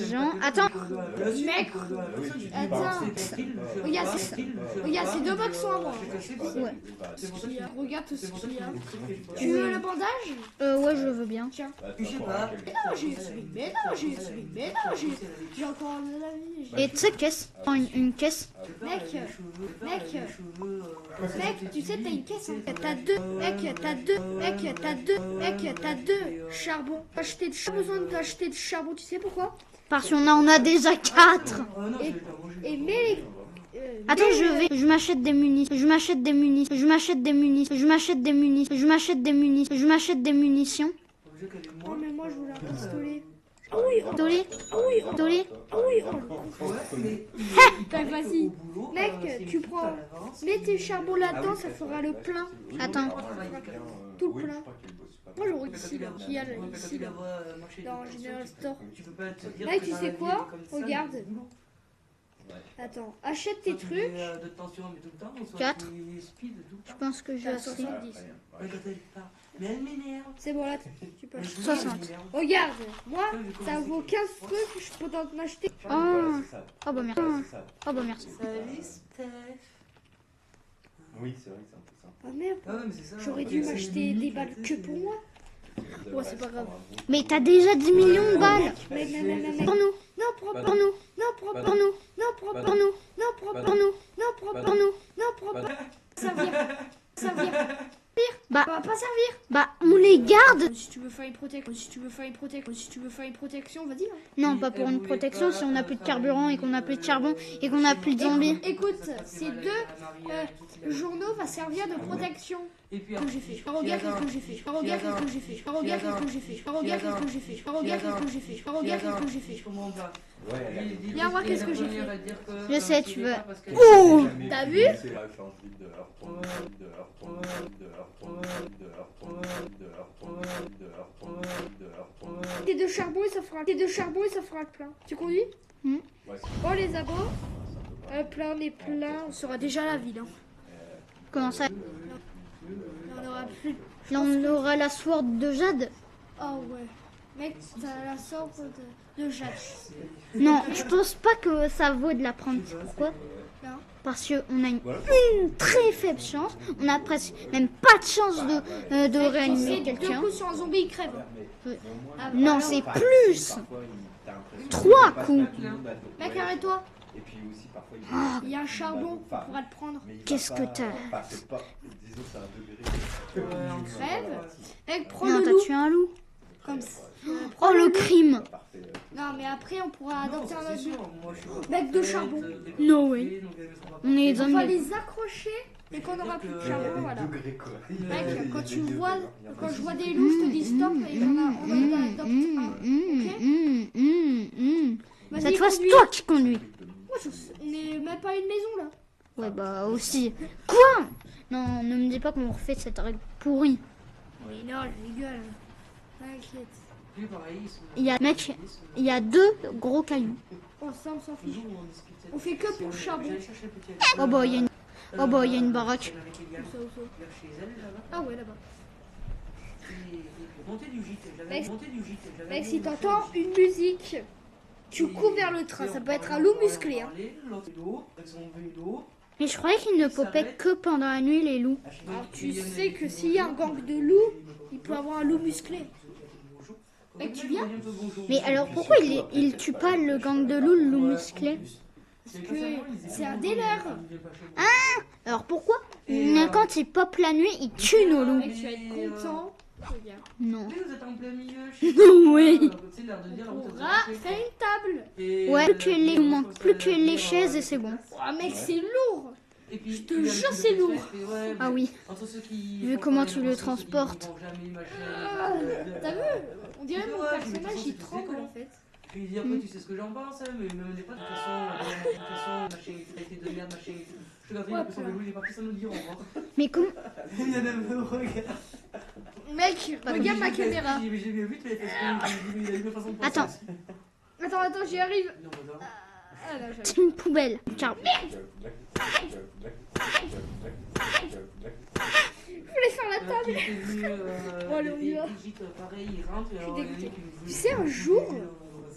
gens. Attends. Mec, attends. Regarde, ces deux box sont à moi. Ouais. Regarde tout ce qu'il y a. Tu veux le bandage? Ouais, je veux bien. Tiens. Je sais pas. Mais non, j'ai encore de la vie. Et tu sais, caisse. Une caisse. Mec, tu sais, t'as une caisse. Hein. T'as deux. T'as deux charbons. T'as besoin d'acheter du charbon, tu sais pourquoi? Parce qu'on en a déjà 4. Et mets Attends, je m'achète des munitions. Je m'achète des munitions. Oh, mais moi, je voulais un pistolet. Vas-y. Mec, tu prends. Mets tes charbons là-dedans, ça fera le plein. Attends. Tout le plein. Moi, j'aurais ici, là. Qui a là, ici, là. Dans General Store. Mec, tu sais quoi? Regarde. Attends, achète tes trucs. 4. Je pense que j'ai À assez. 70. Mais elle m'énerve. C'est bon, là, tu peux acheter. 60. Regarde, moi, ça vaut 15 trucs, je peux t'en acheter. Oh bah merci. Oh bah merci. Salut Steph. Oui, c'est vrai que c'est un peu ça. Ah merde, Ah ouais, mais c'est ça. j'aurais dû m'acheter des balles que pour moi. Ouais, c'est pas grave. Mais t'as déjà 10 millions de balles. Mec, Pour nous. non, prends Pour pas. nous. Non, prends Pour pas. nous. Non, prends pas. Pour nous. Non, prends pas. Pour nous. Non, prends Pour pas. nous. Non, prends pas. Servir. Bah, Ça va pas servir. bah, on les garde. Si tu veux faire une protection, vas-y. Hein. Non, pas pour une protection si on a plus de carburant et qu'on a plus de charbon et qu'on a plus de zombies. Écoute, ces deux journaux va servir de protection. Et puis Que j'ai fait. Regarde ce que j'ai fait. Regarde ce que j'ai fait. Regarde ce que j'ai fait. Regarde ce que j'ai fait. Regarde ce que j'ai fait. Regarde ce que j'ai fait. Je comprends pas. Viens voir qu'est-ce que j'ai fait. Je sais, tu veux. Oh, t'as vu? Tes deux charbons et ça fera le plein. Tu conduis? Bon les abos. Plein et plein. On sera déjà à la ville. Hein. Comment ça? On aura plus. Là, on aura la sword de Jade. Oh ouais. Mec, t'as la sorte de Jade. Non, je pense pas que ça vaut de la prendre. Pourquoi? Non. Parce qu'on a une très faible chance. On a presque même pas de chance de réanimer quelqu'un. Deux coups sur un zombie, il crève. Non, c'est plus. 3 coups. Mec, arrête-toi. Et puis aussi parfois Il y a un charbon, on pourra le prendre. Qu'est-ce que t'as? Disons c'est un degré. Crève. Mec, prends Non, le t'as loup. tué un loup. Comme ça. Oh, le crime. Non, mais après, on pourra adopter un autre loup. Mec de charbon. No way. On est des On va zombies. les accrocher et quand on aura plus de charbon, voilà. Mec, quand je vois des loups, je te dis stop et on adopte un. Vas-y, Cette fois, c'est conduis. toi qui conduis. Moi, on est même pas à une maison là. Ouais, bah aussi. Quoi? Non, ne me dis pas qu'on refait cette règle pourrie. Oui, non, je rigole. T'inquiète. Mec, il y a 2 gros cailloux. Oh, ça, on s'en fiche. On fait que pour le charbon. Oh bah, il y a une baraque. Où ça? Ah ouais, là-bas. Mec, si t'entends une musique, tu cours vers le train. Ça peut être un loup musclé. Hein. Mais je croyais qu'ils ne popaient que pendant la nuit, les loups. Alors, tu sais que s'il y a un gang de loups, il peut avoir un loup musclé. Mec, tu viens? Mais alors pourquoi il tue pas le gang de loups, le loup musclé? Parce que c'est un des leurs. Alors pourquoi? Quand il pop la nuit, il tue nos loups. Mec, tu vas être content. Regarde. Non. Vous êtes en plein milieu. Oui. On pourra faire une table. Ouais, plus que les chaises et c'est bon. Oh, mec, c'est lourd. Je te jure, c'est lourd. Ah oui. Vu comment tu le transportes. T'as vu? On dirait mon personnage, il tremble en fait. Je lui dis après, tu sais ce que j'en pense, mais me dis pas de toute façon, machin, qualité de merde, machin. Je te garde que son vélo, il est parti sans nous dire au revoir. Mais comment? Il y a même regarde. Mec, regarde ma caméra. J'ai vu, tu l'avais fait il a eu une façon de penser. Attends. Attends, j'y arrive. Non, voilà. Ah là, j'arrive. C'est une poubelle. Car... Je voulais faire la table. Oh, allez, on y va. Pareil, il rentre. Tu sais, un jour,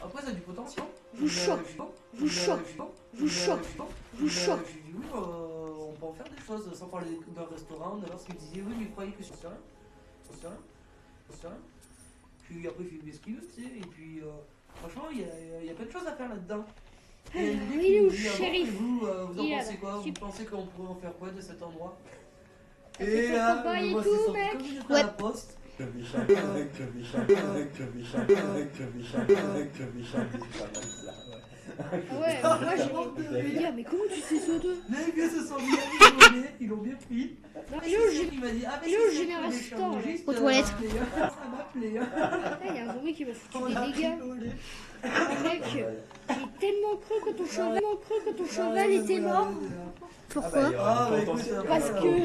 Après, ça a du potentiel. Je vous choque. Je vous choque. Je vous choque. Je vous choque. Je dis oui, on peut en faire des choses sans parler d'un restaurant. Alors, ce qu'il disait, oui, mais il croyait que c'est rien. C'est rien. C'est rien. Puis après, il fait des skills, tu sais. Et puis, franchement, il y a plein de choses à faire là-dedans. Il est où, shérif? Vous en pensez quoi? Vous pensez qu'on pourrait en faire quoi de cet endroit? Et là, moi, c'est sorti comme j'étais à la poste. Ouais, moi j'ai envie de me dire, mais comment tu sais ça toi? Les gars se sont bien, ils l'ont bien pris. Non, mais là, il m'a dit, ah, mais le Général Store, aux toilettes. Ça m'appelait. il y a un zombie qui m'a foutu des dégâts. Mec, j'ai tellement cru que ton cheval était mort. Pourquoi? Parce que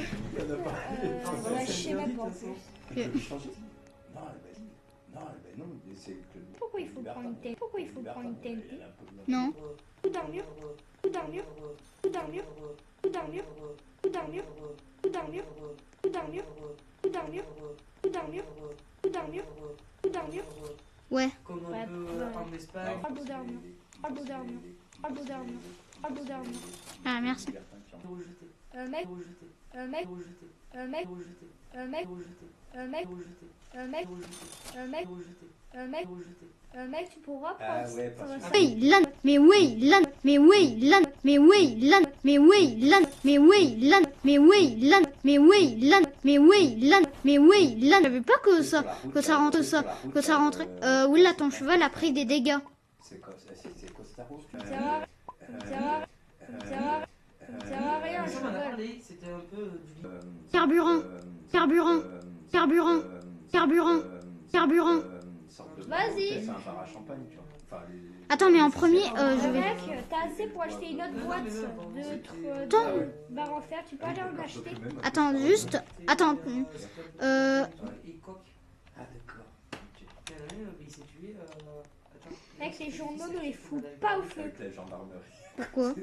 je sais même pas en plus. Pourquoi il faut prendre une tête? Pourquoi il faut prendre une tête? Non. Ou dormir, ou dormir, ou dormir, ou dormir, ou dormir, ou dormir, ou dormir, ou dormir, ou dormir, ou dormir, ou dormir. Ouais. Comme un peu en Espagne. Pas beau dormir, pas beau dormir, pas beau dormir, pas beau dormir. Ah, merci. Un mec, un mec, un mec, un mec, un mec, un mec, un mec, un mec, un mec, tu pourras prendre ça. Oui, lan, mais oui, lan, mais oui, lan, mais oui, lan, mais oui, lan, mais oui, lan, mais oui, lan, mais oui, lan, mais oui, lan, mais oui, lan. J'avais pas que ça rentrait. Oui, là, ton cheval a pris des dégâts. Ça sert à rien, Ça m'en a cheval. parlé, c'était un peu du Carburant, carburant, carburant, carburant, carburant. Vas-y. Attends, mais en premier, je vais... Mec, t'as assez pour acheter une autre boîte de Attends. barres en fer, tu peux aller en acheter. Attends, juste... Attends. et coq. Ah, d'accord. Il s'est tué. Mec, les journaux ne les fous pas au feu. Avec la gendarmerie. Pourquoi?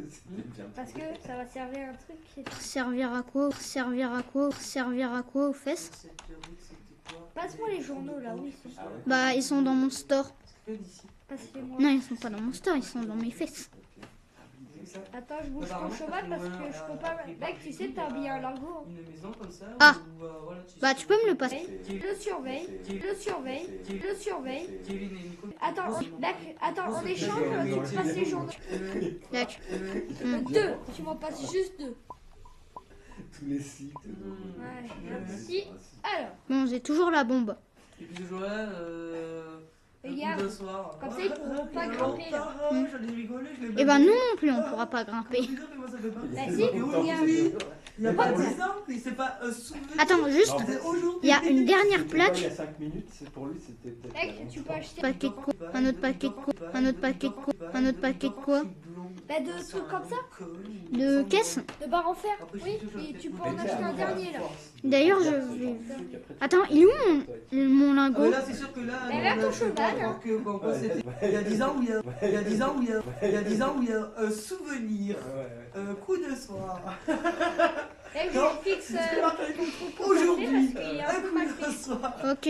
Parce que ça va servir à un truc qui est... Servir à quoi? Servir à quoi? Servir à quoi? Aux fesses? Passe-moi les journaux là, où ils sont? Bah, ils sont dans mon store. Passe-les-moi. Non, ils sont pas dans mon store, ils sont dans mes fesses. Attends, je bouge ton cheval parce que je peux pas... Mec, tu sais, t'as habillé un largo. Une maison comme ça. Ah. où, voilà, Bah, tu peux me le passer. Le surveille, le surveille, le surveille. Kevin et Nico. Attends, mec, attends, en échange, tu me passes les journaux. D'accord. Deux, tu m'en passes juste deux. Tous les sites. Ouais, merci. Alors, Bon, j'ai toujours la bombe. Et puis je jouais regarde, le soir. comme ça ils pourront pas grimper là. J'en ai rigolé, je l'ai Et ben, nous non plus, on pourra pas grimper. Bah si, Et aujourd'hui, regarde. il n'y a pas 10 ans, mais c'est pas un souvenir. Attends, juste, il y a une dernière Il plaque. y a 5 minutes, c'est pour lui, c'était peut-être. Mec, tu peux acheter Paquet de quoi? Un autre paquet de quoi? Un autre paquet de quoi? Un autre paquet de quoi? bah, de trucs comme ça, De caisse? de barres en fer. Oui, et tu peux en acheter un dernier là. D'ailleurs, je vais... Attends, il est où mon lingot? Là, c'est sûr que là. Mais vers ton cheval, hein. Il y a 10 ans où il y a un souvenir. Un coup de soir. Mec, je fixe Aujourd'hui, parce qu'il est un un peu coup mal de fixe. soir. Ok.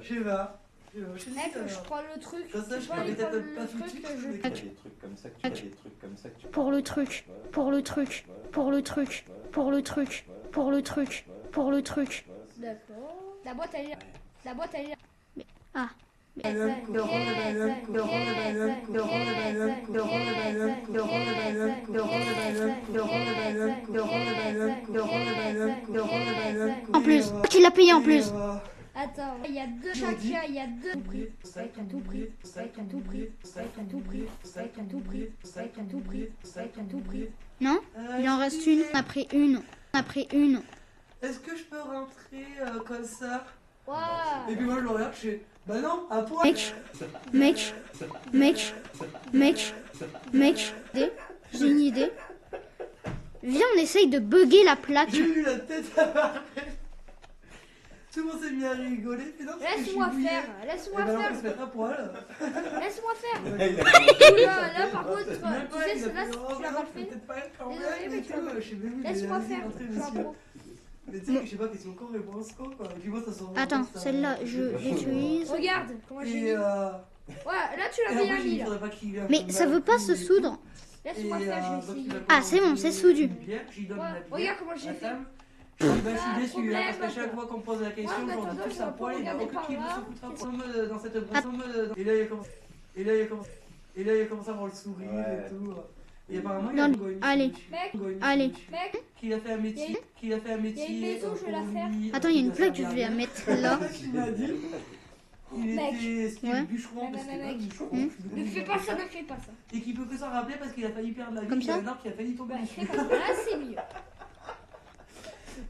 Je sais pas. Mec, je prends le truc. Ça, je Tu peux aller peux prendre peut-être pas le tout de truc suite, que je... Il y a des trucs comme ça que tu fais, des trucs comme ça que tu Pour le truc. Pour le truc. Pour le truc. Pour le truc. Pour le truc. Pour le truc. D'accord. La boîte elle est là. La boîte elle est là. Ah. En plus, tu l'as payé en plus. Attends, il y a deux chacun, il y a deux prix. Avec un tout prix, avec un tout prix, avec un tout prix, avec un tout prix, avec un tout prix, avec un tout prix. Non? Il en reste une. On a pris une. On a pris une. Est-ce que je peux rentrer comme ça? Waouh. Et puis moi je le regarde, je fais bah non, à poil. Mec, j'ai une idée. Viens, on essaye de bugger la plaque. J'ai eu la tête à barrer. Tout le monde s'est mis à rigoler. Mais non, parce que je suis Laisse-moi mouillé. faire, Et laisse-moi ben on peut se faire, mettre à poil. laisse-moi faire. Même Là par contre, tu pas, sais, il a là fait, oh, tu l'as non, mal fait. peut-être pas être quand Désolé, même mais et tu tout. l'as- Je sais même, Laisse-moi vas-y, faire, entrez, je suis un monsieur. pro. Mais tu sais, je sais pas, question con, réponse con, quoi. Et puis moi, ça sort. Attends, celle-là, je l'utilise. Regarde comment j'ai mis. Et Ouais, là tu l'as bien mis là. Mais ça veut pas se soudre. Laisse-moi faire, je vais essayer. Ah, c'est bon, c'est soudu. Regarde comment j'ai fait. Je suis déçu, hein, parce qu'à chaque fois qu'on me pose la question, Ouais, mais j'en dis attends, tous un poil, il n'y a regardez aucun par qui veut là. se foutre un poil dans cette brosse. Et là, il a commencé à avoir le sourire et tout. Et apparemment, il y a Non, Goïnis, allez. Allez. Mec, qu'il a fait un métier. il y a une maison, je vais la faire. Attends, il y a une plaque, je vais la mettre là. Il m'a dit. Il Mec. était Ouais. bûcheron, parce que Mec. bûcheron. Ne fais pas ça, ne fais pas ça. Et qui peut que s'en rappeler parce qu'il a failli perdre la vie. Comme Il y a ça un arbre qui a failli tomber Ouais, dessus. fais comme ça, là c'est mieux.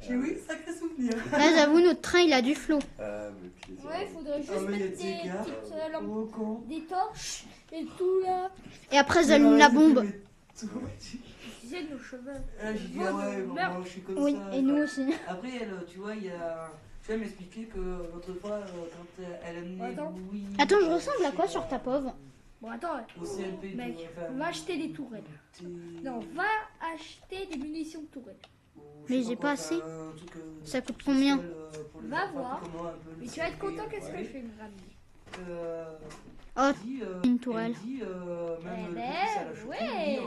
J'ai oui, sacré souvenir. Là, j'avoue, notre train, il a du flot. Ouais, faudrait juste mais il y a mettre des des gars. petites lampes, Oh con. des torches et tout là. Et après, j'allume la bombe. Tu sais, nos cheveux. J'ai dit, ah ouais, bon, moi je suis comme Oui, ça. et nous aussi. Après, elle, tu vois, il y a. Tu vas m'expliquer que l'autre fois, quand elle a amené Attends. Louis. Attends, je ressemble à quoi sur ta pauvre? Bon, attends, Au CNP, mec, va acheter des tourelles. Non, va acheter des munitions de tourelles. Mais j'ai pas assez. Ça coûte combien? Va voir. Mais tu vas être content, qu'est-ce que je vais me ramener. Oh, une tourelle. Ouais.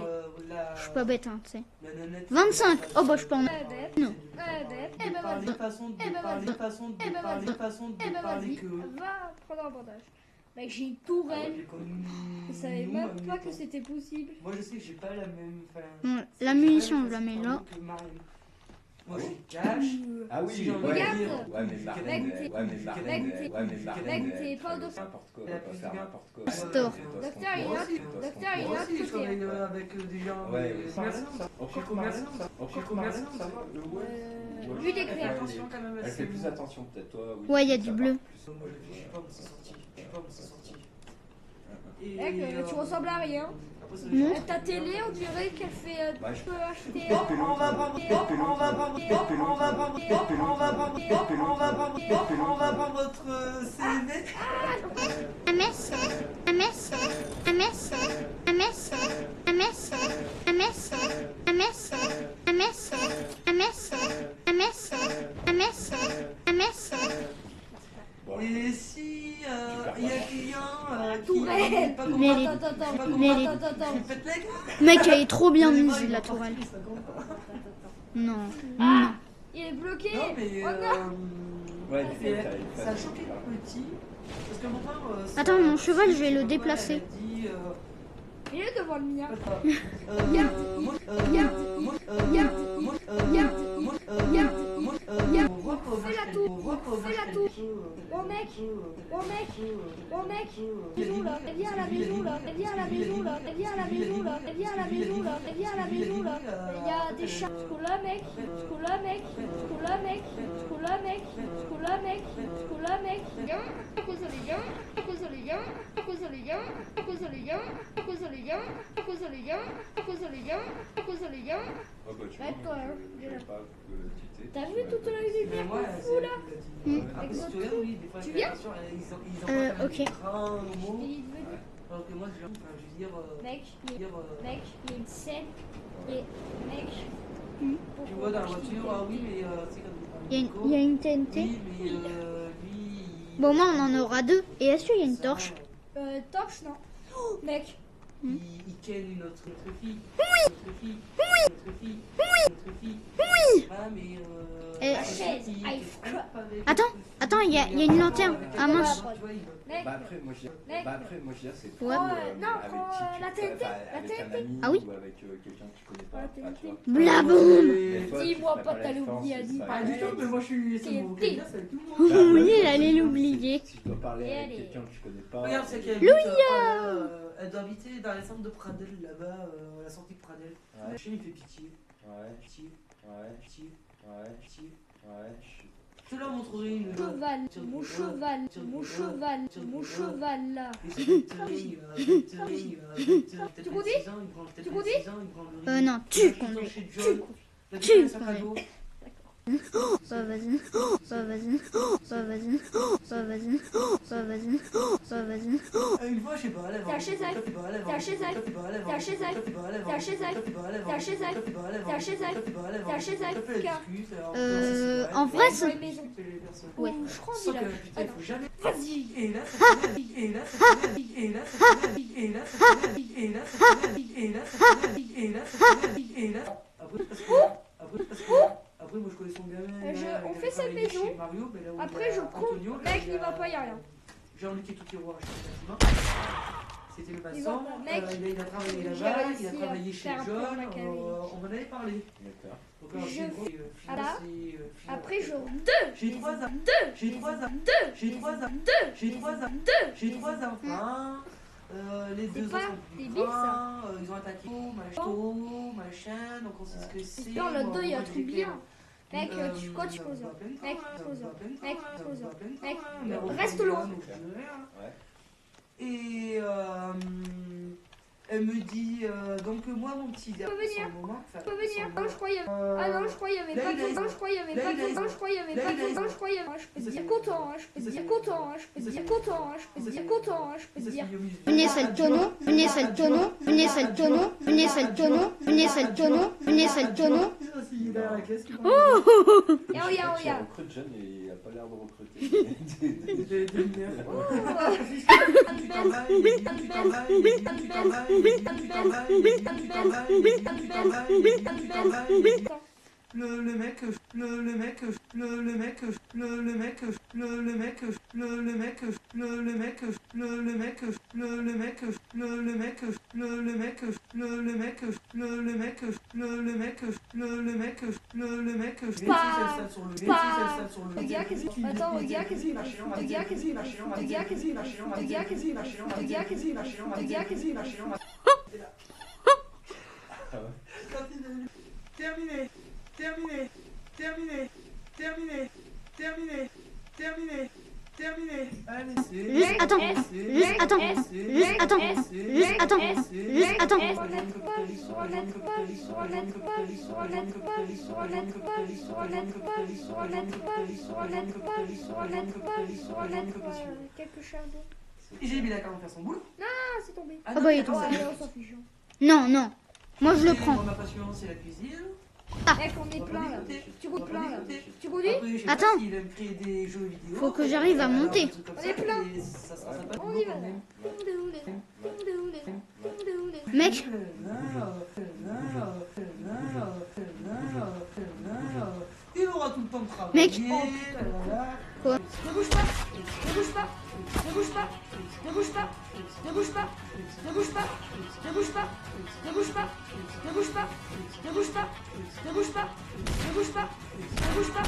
Je suis pas bête, hein, tu sais. 25. Oh, bah, je peux en mettre. Non. Eh ben vas-y. Va prendre un bandage. Mec, j'ai une tourelle. Je savais même pas que c'était possible. Moi, je sais que j'ai pas la même. Bon, la munition, je la mets là. Moi, j'ai cash. Ah oui, Si j'ai envie de regarde. dire, Ouais, mais Marlène, Mec, t'es pas au docteur. n'importe quoi, on va pas faire n'importe quoi. Store. Docteur, il est là. Docteur, il est Moi là. aussi, je travaille avec des gens. Ouais, commerçants. Lui, il écrit. Attention quand même. Elle fait plus attention peut-être toi. Oui, Ouais, il y a ça du part bleu. plus. Moi, je suis pas où c'est sorti. Je suis pas où c'est sorti. Et, Mec, tu ressembles à rien. après, ça, Non. Ta télé, on dirait qu'elle fait. Ouais, Tu peux acheter. On va prendre votre CND. MS, MS, MS, MS, MS, MS, MS, MS, MS, MS, MS, MS. Et si il y a quelqu'un qui Tourelle. pas Mais les- Attends. Mec, elle est trop bien mise, la tourelle. Non. Non. Il est bloqué. Non mais Oh non. Ouais, du coup, ça a choqué le petit parce que pourtant Attends, mon cheval, je vais le déplacer. Il est devant le mien. Fais la tour. Bon mec. Maison là. Elle vient à la maison là. Il y a des chats. Scola mec. Oh, bah, tu Arrête-toi, vois, hein. je savais pas que tu t'es- T'as vu toute la lumière qu'on fout là? Tu viens? Ok. Il est venu. Alors que moi, je veux dire. Mec, il y a une scène. Et mec. Tu vois dans la voiture, ah oui, mais c'est comme Il y a une TNT. Oui, mais lui. Bon, moi, on en aura deux. Et est-ce qu'il y a une torche? Torche, non. Oh, mec. Il ken une autre fille. Oui. Ah, mais. La chaise, Attends, il y a une lanterne. Ah mince. Mec. Bah après, moi je dirais, c'est Ouais. Non, avec quand qui tu la fais, TNT, enfin, la avec un TNT. ami Ah oui. ou avec quelqu'un que tu connais pas. La Ah, tu TNT. vois. Blaboum. Mais toi, tu Dis-moi ferais pas la t'as défense, oublié à c'est dire. pas Pas grave. du tout, mais moi je suis. Ça me TNT. bien, c'est avec tout le monde. Bah, Oui, après, elle allait si- l'oublier. Si je dois parler Et avec allez. quelqu'un que je connais pas. Regarde, c'est qu'elle elle doit habiter dans les centres de Pradel là-bas, à la sortie de Pradel. Ouais. Le chien il fait pitié. Ouais, Pitié, ouais, pitié, ouais, pitié. ouais. Je te la montrerai une. Mon cheval là. Tu conduis? Non, tu conduis. Tu conduis. Bah vas-y, bah vas-y, bah vas-y, bah vas-y, bah vas-y, bah vas-y. Une fois, je sais pas, elle T'es un chésac. T'es un chésac. T'es un chésac. T'es un chésac. T'es un chésac. T'es un chésac. T'es un chésac. En vrai, Dans c'est... les maisons. Ouais. Je crois en Sauf que village. putain, il faut jamais. Vas-y. Et là, ça fait et là, ça fait et là, ça fait et là, ça fait et là, ça fait et là, ça fait et là, ça fait et là. Après, moi je connais son gamin. On fait cette maison. Mario, mais là où Après, je prends. Antonio, Mec, n'y va pas, y a rien. Jean-Luc et tout qui voit un bâtiment. C'était le maçon. Mec, il a travaillé j'ai là-bas, réussi il a travaillé à chez faire un plan John. macaroni. On m'en avait parlé. D'accord. Donc, alors, Je c'est gros, fais- finance là. et, Après, je. J'ai 3 ans. J'ai 3 ans. J'ai 3 ans. J'ai 3 ans. J'ai 3 enfants. Les C'est deux pas autres sont des plus bigs, ça. grands. Ils ont attaqué machin. Donc on sait ce que c'est. Dans le dos, il y a un Moi, truc j'ai bien. fait, Mec, tu quoi, tu poses. Mec, pose. Mec, pose. Mec, reste loin. Et elle me dit donc moi mon petit Peux venir. moment, Peux venir. Non, je crois qu'il y avait. Ah non, je crois qu'il y avait pas de. Non, je crois qu'il y avait pas de. Non, je crois qu'il y avait pas de. Non, je crois qu'il y avait. Je peux te dire content. Je peux te dire content. Je peux te dire content. Je peux te dire content. Je peux te dire. Venez c'est le tonneau, venez c'est le tonneau, venez c'est le tonneau, venez c'est le tonneau, venez c'est le tonneau, venez c'est le tonneau. Et regarde, Il regarde. recrute jeune et il a pas l'air de recruter. Regarde, qu'est-ce que. Attends, regarde, qu'est-ce que. Regarde, qu'est-ce que. Regarde, qu'est-ce que. Regarde, qu'est-ce que. Regarde, qu'est-ce que. Regarde, qu'est-ce que. Terminé. Allez, Juste attends, juste attends, juste attends, juste attends, juste attends. Quelque chose. Et j'ai mis la carte faire son boulot. Ah, c'est tombé. Ah bah il est Oh, tombé. allez, on s'en fiche. Non, non, moi je le prends. Moi, ma passion, c'est la cuisine. Mec, on est plein là. Tu goûtes plein là. Tu conduis? Après, je sais Attends. pas s'il aime créer des jeux vidéo. Faut que j'arrive à monter. On est plein. Et ça sera sympa. On y va. Mec, Il aura tout le temps de travailler. Mec. Ne bouge pas. Ne bouge pas. Ne bouge pas. Ne bouge pas. Ne bouge pas. Ne bouge pas. Ne bouge pas. Ne bouge pas. Ne bouge pas. Ne bouge pas. Ne bouge pas. Ne bouge pas. Ne bouge pas.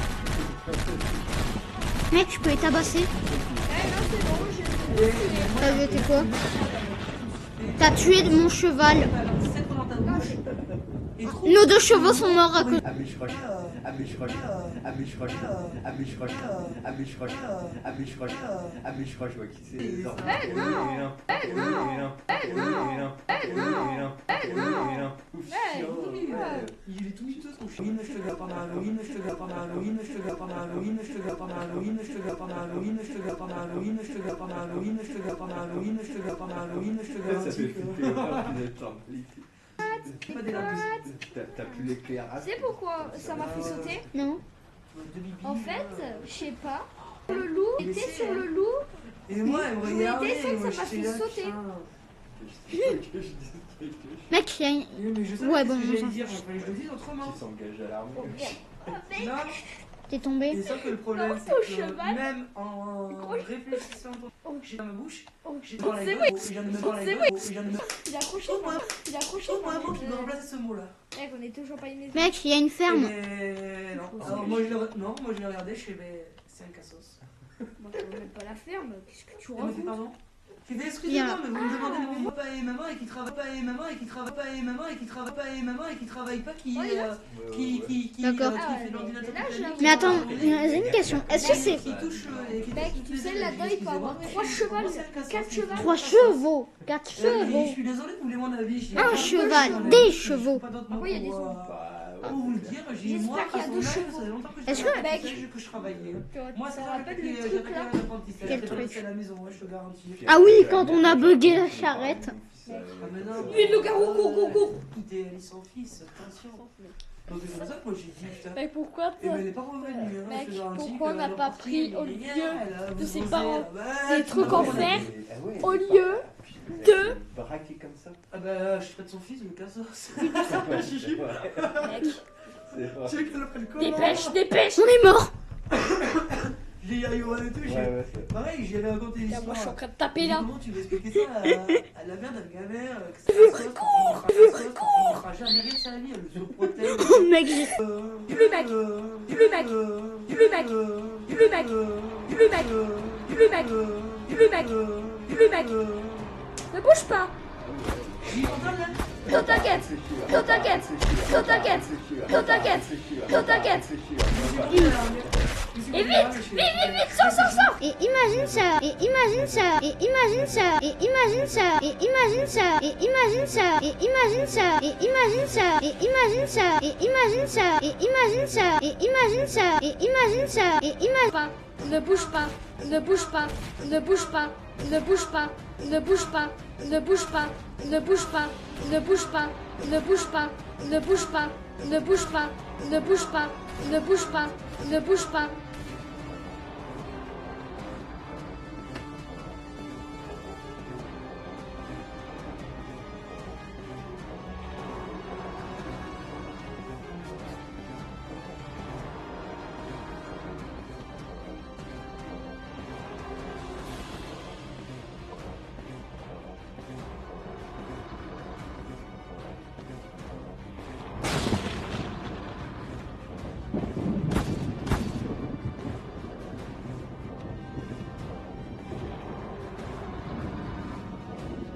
mec, je peux les tabasser. Eh non, c'est bon, j'ai. T'as jeté quoi? T'as tué mon cheval. Nos deux chevaux sont morts à cause. Je vois qui c'est. Il est tout miteux son chien. Je te garde pendant Halloween, je te garde pendant Halloween, je te garde pendant Halloween, je te garde pendant Halloween, je te garde pendant Halloween, je te garde pendant Halloween, je te garde pendant Halloween, je te garde pendant Halloween, je te garde pendant Halloween, je te garde Ça fait flipper pas des lapins. T'as plus l'éclairage. Tu sais pourquoi ça m'a fait sauter? Non. En fait, je sais pas. Le loup était sur le loup. Et moi, elle me Je regardait. voulais descendre, moi, ça m'a j'étais fait là, sauter. putain. Mec, il y a une... Mais je savais Ouais, ce bon, que j'allais on s'en dire, il fallait que je le dise autrement. Qui s'engage à l'armée. Non, T'es tombé. et ça que le problème, Non, c'est ton que cheval. même en réfléchissant, j'ai dans ma bouche, j'ai Oh, dans la c'est gueule, vrai. et j'en ai même Oh, dans la c'est gueule, vrai. et j'en ai même... Il a accroché. Il a accroché. Trouve-moi un mot qui me remplace ce mot-là. Mec, on est toujours pas une maison. Mec, il y a une ferme. Mais non. Alors, moi, je l'ai regardé, je fais, mais c'est un cassos. Moi, je connais même pas la ferme. Qu'est-ce que tu Elle me fait racontes? pardon. J'ai fait excusez-moi, mais vous me demandez de mon papa et maman et qui travaillent pas et maman et qui travaillent pas et maman et qui travaillent pas et maman et qui travaillent pas qui D'accord. fait l'ordinateur toute la nuit. Mais attends, j'ai une question. Est-ce que c'est Qui touche qui Mec, tu sais, là-dedans, il peut avoir 3 chevaux, 4 chevaux. 3 chevaux, 4 Je chevaux, suis désolé, vous voulez mon avis. un cheval, des chevaux. Pas d'autre mot Après, il y a des pour, sons. Bah Pour vous le dire, j'ai moi, J'espère qu'il y a à deux son âge, chevaux. ça fait longtemps que Est-ce je que- travaille, Mec. que je travaillais. Tu Moi, te ça rappelles fait le que truc j'avais là? un apprentissage. Quel J'ai truc? resté à la maison, ouais, je te garantis. Ah oui, quand on a bugué la charrette. Ah mais non. Oui, le garou, cours. Quitter elle et son fils, attention. Donc c'est pour ça que moi j'ai dit putain. Mais pourquoi Et ben elle est pas revenue, hein, Mec, je te garantis pourquoi que on n'a elle est pas partie, pris elle au est lieu géniale, de vous ses osez, parents bah, des trucs en fer, Ah au lieu de... braquer comme ça. Ah bah je traite son fils, le casse. C'est vrai. Mec, C'est vrai. Tu veux qu'elle appelle comment? dépêche. On est mort. Je l'ai dit à Yoann et tout, Ouais, c'est pareil, j'y avais raconté Là, moi je suis en l'histoire. train de taper là. Comment tu veux expliquer ça à la mère d'un gamin que ça ne fera jamais rien de sa vie, elle se protège. Oh mec, j'ai... Plus mec, ne bouge pas. J'y entends là. Quand t'inquiète. Et vite, sors. Et imagine ça, et imagine ça, et imagine ça, et imagine ça, et imagine ça, et imagine ça, et imagine ça, et imagine ça, et imagine ça, et imagine ça, et imagine ça, et imagine ça, et imagine ça, et imagine Pas. Ne bouge pas, ne bouge pas, ne bouge pas, ne bouge pas, ne bouge pas, ne bouge pas, ne bouge pas, ne bouge pas, ne bouge pas, ne bouge pas, ne bouge pas, ne bouge pas, ne bouge pas, ne bouge pas.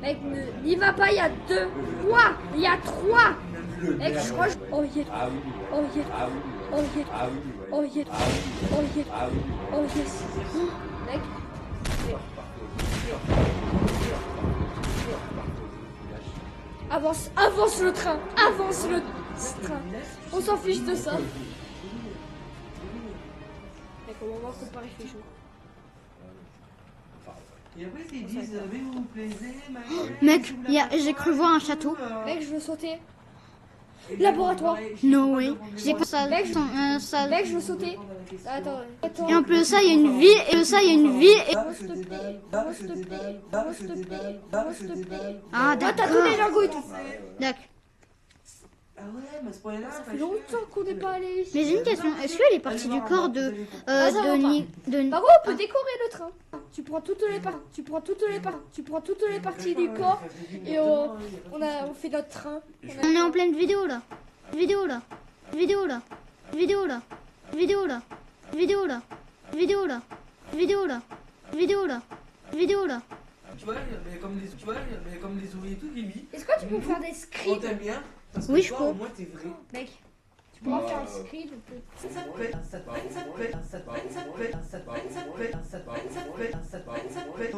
Mec, n'y va pas, il y a 2, 3, il y a 3. Mec, je crois que... Oh, yeah. Ah oui, Oh, yeah. ah oui, Oh, yeah. ah oui, Oh, yeah. ah oui, Oh, yeah. ah oui, Oh, yes. Mec, avance le train. Avance le train. On s'en fiche de ça. Mec, on va voir comparé fait chaud. Et après ils disent mais vous vous plaisez, Mec, j'ai cru voir un château. Mec, je veux sauter. Laboratoire. No way. J'ai pas ça. Mec, ça. Mec, je veux sauter. Attends. Et en plus ça, il y a une ville, et ça, il y a une ville. Et... S'il te plaît. Ah, T'as d'accord. tous les lingots et tout. D'accord. Ah ouais, mais à ce point-là, Ça fait longtemps qu'on n'est pas allé ici. Mais j'ai une question. Est-ce qu'elle est partie du corps de Par contre, on peut décorer le train. Tu prends toutes les parties du corps et on fait notre train. On est en pleine vidéo là. Vidéo là. Vidéo là. Vidéo là. Vidéo là. Vidéo là. Vidéo là. Vidéo là. Vidéo là. Vidéo là. Tu vois, mais comme les ouvriers et tout, Rémi. Est-ce que tu peux faire des On scripts? t'aime bien. Parce Oui, que je toi, peux. au moins, t'es vrai. Mec, tu pourras faire un script. Ça te plaît, ça te plaît, ça te plaît, ça te plaît, ça te plaît, ça te plaît, ça te plaît, ça te plaît, ça te plaît, ça te plaît, ça te plaît.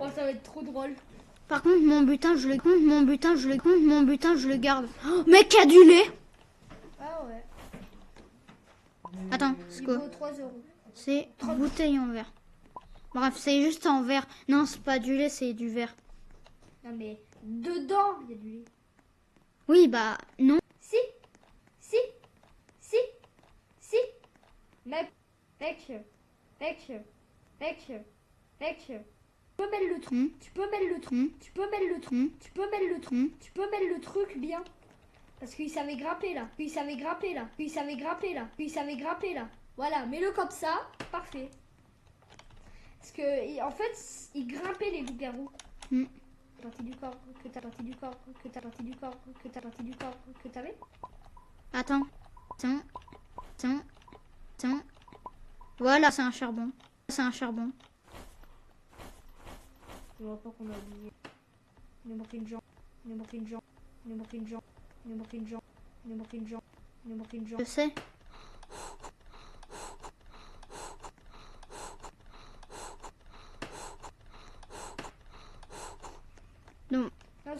Oh, ça va être trop drôle. Par contre, mon butin, je le garde. Oh, mec, il y a du lait. Ah ouais. Attends, c'est Il quoi? vaut 3 euros. C'est bouteille en verre. Bref, c'est juste en verre. Non, c'est pas du lait, c'est du verre. Non mais dedans, il y a du lait. Oui, bah non. Si. Mec. Tu peux mettre le truc. Hmm. Tu peux mettre le truc. Hmm. Tu peux mettre le truc. Hmm. Tu peux mettre le truc. Hmm. Tu peux mettre le truc bien. Parce qu'il savait grimper là. Voilà, mets-le comme ça. Parfait. Parce que en fait, il grimpait les loups-garous. Hmm. Partie du corps, que t'as que t'avais. Attends. Tiens. Voilà, c'est un charbon. Je vois pas qu'on a oublié. Il manque une jambe. Je sais.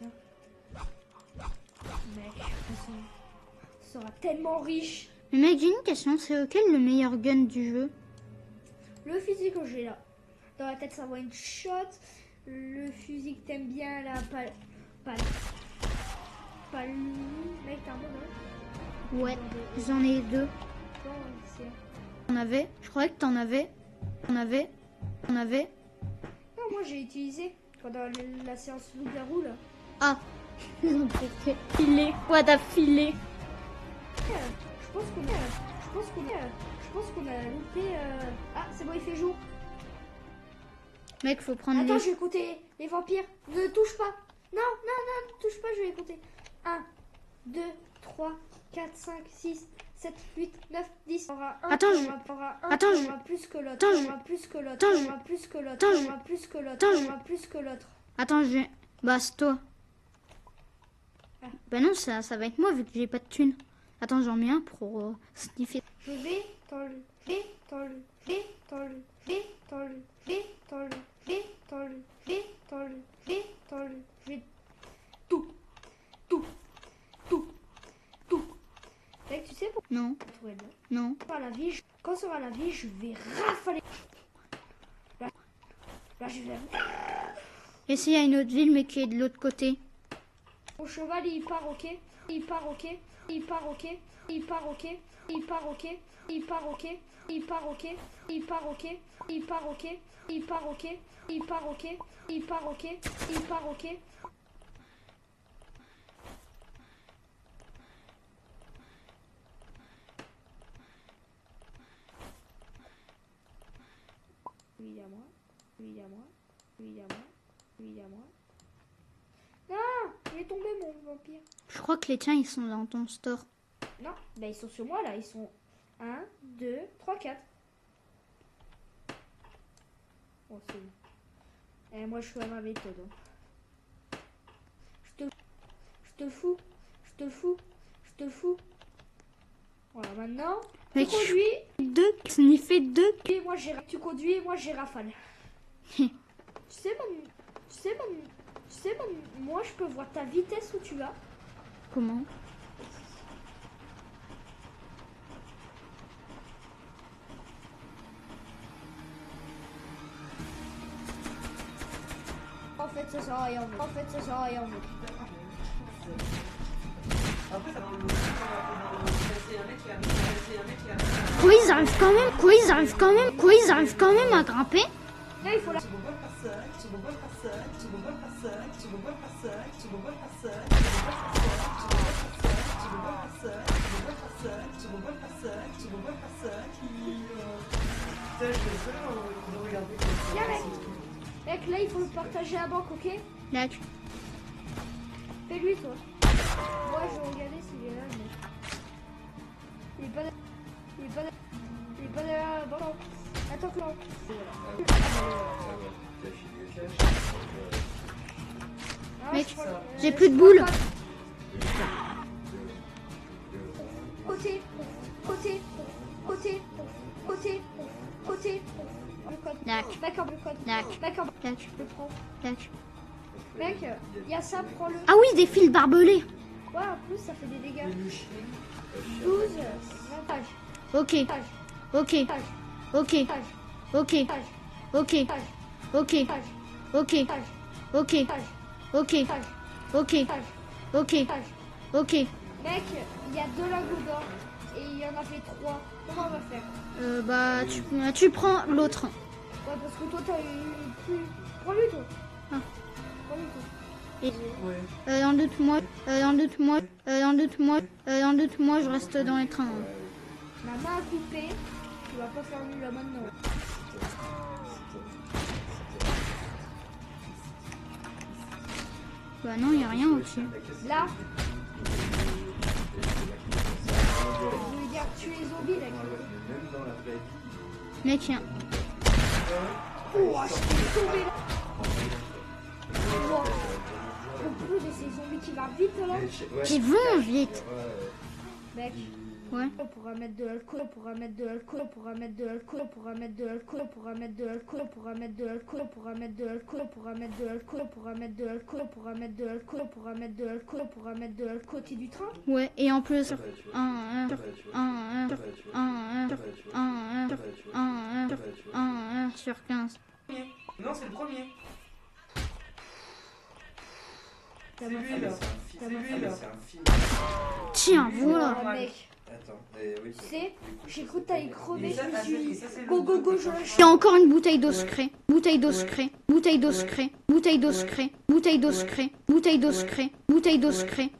bien. Mec, on sera tellement riche. Mais mec, j'ai une question, c'est lequel le meilleur gun du jeu? Le fusil que j'ai là. Dans la tête, ça va une shot. Le fusil que t'aimes bien là, pas le... Mec, t'as un bon, Ouais, j'en ai 2. Bon, c'est... T'en avais? Je croyais que t'en avais. On avait? Non, moi j'ai utilisé pendant la séance loup-garou là. Ah, ils ont fait filer. Quoi, t'as filé? Je pense qu'on a loupé... Ah, c'est bon, il fait jour. Mec, faut prendre Attends, les... je vais compter les vampires. Ne touche pas. Non, ne touche pas, je vais les compter. 1, 2, 3, 4, 5, 6, 7, 8, 9, 10. Attends, je... Attends, je... plus que l'autre. Attends, je... plus que l'autre. Attends, je... plus que l'autre. Attends, je... plus que l'autre. Attends, je... plus que l'autre. Attends, je vais... Bah, c'est toi. Ah. Bah non, ça va être moi vu que j'ai pas de thunes. Attends, j'en mets un pour sniffer. Je vais t'enlever. Tout. Mec, tu sais pourquoi? Non, non. Quand sera la vie, je vais rafaler. Là, je vais... Et s'il y a une autre ville mais qui est de l'autre côté? Mon cheval, il part, ok. Il part, ok. Évidemment. Non, il est tombé mon vampire. Je crois que les tiens, ils sont dans ton store. Non, bah ils sont sur moi là, ils sont 1, 2, 3, 4. Bon, c'est bon. Et moi je suis à ma méthode. Je te fous. Voilà, maintenant, tu Mec, conduis. Sniffer 2. Et moi tu conduis et moi j'ai rafale. Tu sais, moi je peux voir ta vitesse où tu vas. Comment? En fait, ça sert à rien. Quoi, ils arrivent quand même à grimper? Là, il faut la... Mec, là, il faut le partager à banque, ok? Mec. Fais-lui, toi. Moi, je vais regarder s'il est là, mais... Il est pas derrière la banque. Attends que non. Mec, j'ai plus de boules. Côté. D'accord, le code. D'accord, je le prends. Mec, il y a ça, prends-le. Ah oui, des fils barbelés. Ouais, en plus, ça fait des dégâts. 12, 20 pages. Ok. Mec, il y a 2 lingots d'or et il y en a fait 3. Comment on va faire? Bah, tu prends l'autre. Ouais, parce que toi, t'as eu plus... Prends-lui, toi. Ah. Prends-lui, toi. Et dans 2 mois, je reste dans les trains. Ma main a coupé. Tu vas pas faire lui là maintenant. Bah non, il n'y a rien au-dessus. Là. Je veux dire tuer les zombies, là. Mec, il y a... Oh, je suis tombé là. Wow. En plus de ces zombies qui vont vite là. Qui vont vite. Mec, Ouais. On pourra mettre de l'alcool, on pourra mettre de l'alcool, on pourra mettre de l'alcool, on pourra mettre de l'alcool, on pourra mettre de l'alcool, on pourra mettre de l'alcool, on pourra mettre de l'alcool, on pourra mettre de l'alcool, on pourra mettre de l'alcool, on pourra mettre de l'alcool, on pourra mettre de l'alcool, on pourra mettre de l'alcool côté du train. Ouais, et en plus, sur 15. Non, c'est le premier. T'as C'est ma lui là. T'as C'est ma lui là. Tiens, voilà. Ah, mec, Attends, tu sais, j'ai cru que t'allais crever, Et ça, je me ah, suis dit, ça, c'est le go go go, truc je de- lâche. Il y a encore une bouteille d'eau secret. Bouteille d'eau secret. Bouteille d'eau secret. Bouteille d'eau secret. Bouteille d'eau secret. Bouteille d'eau secret. Bouteille d'eau secret.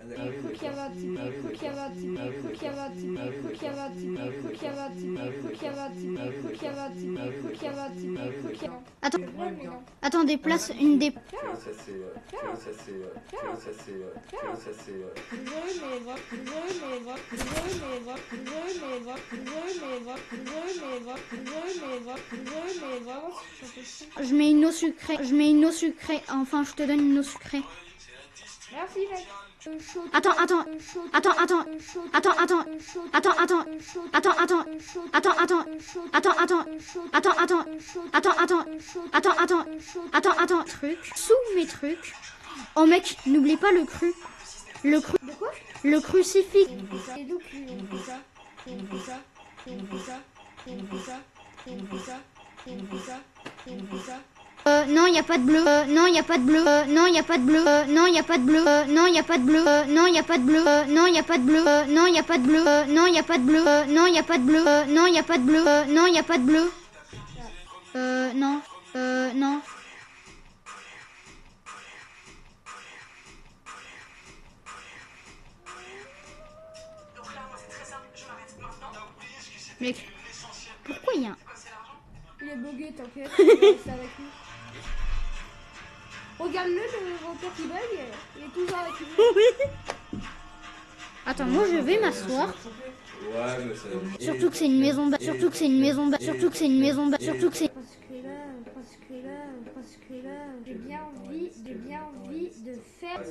J'ai cru qu'il y avait un type, j'ai cru qu'il y avait un type, j'ai cru qu'il y avait un type, j'ai cru qu'il y avait un type, j'ai cru qu'il y avait un type, j'ai cru qu'il y avait un type, j'ai cru qu'il y avait un type, j'ai cru qu'il y avait un type, j'ai cru qu'il y avait un type. Attends, Ouais, mais non. attendez, place une des... Je mets une eau sucrée. Je mets une eau sucrée. Enfin, je te donne une eau sucrée. Merci, mec. Attends. Attends. Attends. Truc. Sous mes trucs. Oh mec, n'oublie pas le cru. Le cru. De quoi? Le crucifix. Et donc, on fait ça, on fait ça, on fait ça, on fait ça, on fait ça, on fait ça, on fait ça. Non, y a pas de bleu. Non, y a pas de bleu. Non, y a pas de bleu. Non, y a pas de bleu. Non, y a pas de bleu. Non, y a pas de bleu. Non, y a pas de bleu. Non, y a pas de bleu. Non, y a pas de bleu. Non, y a pas de bleu. Non, y a pas de bleu. Non, y a pas de bleu. Non. Non. Mec, pourquoi y a un... Il est bugué, t'inquiète, on va rester avec lui. Regarde-le, le vampire qui bug, il est toujours avec lui. Oui. Attends, moi je vais m'asseoir. Ouais, mais ça... Surtout que c'est une maison bas. Surtout que c'est une maison bas. Surtout que c'est une maison bas. Surtout que c'est... Parce que là, j'ai bien envie de faire...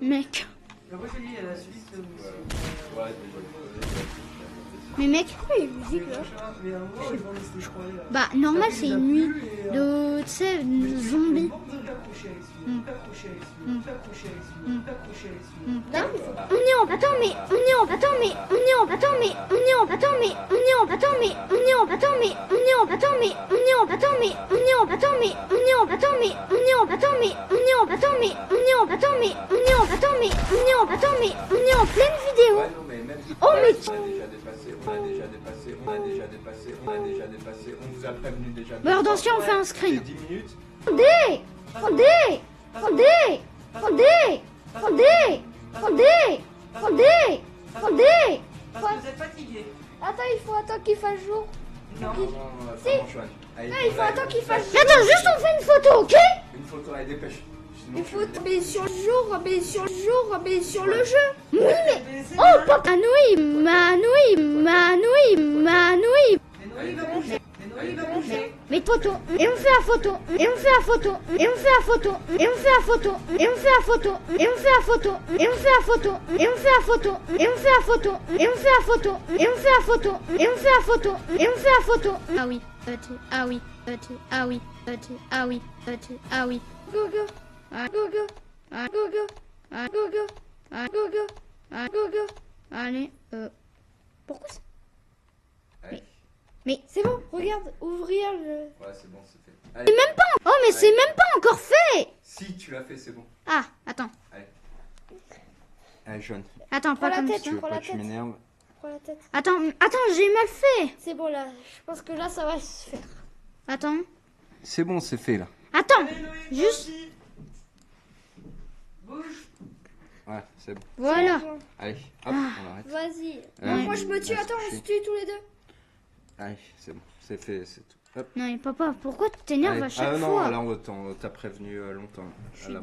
Mec. Après, je te dis, la suite. Mais mec, Pourquoi il y a une musique là? Mais à un moment, ils vont rester, je crois, là. bah normal c'est une nuit de... Tu sais, zombies. On est en... Attends mais... On est en... Attends mais... On est en... Attends mais... On est en... Attends mais... On est en... Attends mais... On est en... Attends mais... On est en... Attends mais... On est en... Attends mais... On est en... Attends mais... On est en... Attends mais... On est en... Attends mais... On est en... Attends mais... On est en... Attends mais... On est en... Attends mais... On est en... Attends mais... On est en pleine vidéo. Oh mais... On vous a prévenu déjà. Bah alors dans ce cas on fait un screen. 10 minutes. Fondé. Fondé. Fondé. Fondé. Fondé. Fondé. Fondé. Fondé. Parce que vous êtes fatigué. Attends, il faut attendre qu'il fasse jour. Non. Si. Il faut attendre qu'il fasse jour. Attends, juste on fait une photo, ok? Une photo, allez, dépêche. Il faut mais sur le jour, mais sur le jour, mais sur le jeu. Oui mais... Oh papa. Manoui. Manoui. Manoui. Mais Noé, il va bouger. Mais Noé, il va bouger. Mais photo, et on fait la photo, et on fait la photo, et on fait la photo, et on fait la photo, et on fait la photo, et on fait la photo, et on fait la photo, et on fait la photo, et on fait la photo, et on fait la photo, et on fait la photo, et on fait la photo, et on fait la photo. Ah oui, ah oui, ah oui, ah oui, ah oui. Go go, Ah go go, ah go go, ah go go, ah go go, ah go go. allez, pourquoi ça? C'est bon, regarde, ouvrir le... Ouais, c'est bon, c'est fait. Allez. Oh mais c'est même pas encore fait. Si tu l'as fait, c'est bon. Ah, attends, Allez, jaune. attends, Prends pas la comme tête, ça. Tu veux prends pas la que tu tête. m'énerves? Prends la tête. Attends, j'ai mal fait. C'est bon là, je pense que là ça va se faire. Attends, C'est bon, c'est fait là. attends, Allez, Noé, juste, vas-y. Bouge. Ouais, c'est bon. voilà. Bon, Allez, hop, on arrête. vas-y. Ouais. Moi je me tue, Ouais, attends, on c'est se tue tous les deux. Allez, c'est bon, c'est fait, c'est tout. Hop. Non mais papa, pourquoi tu t'énerves Allez. à chaque Ah non, fois? là on t'as prévenu longtemps. À la-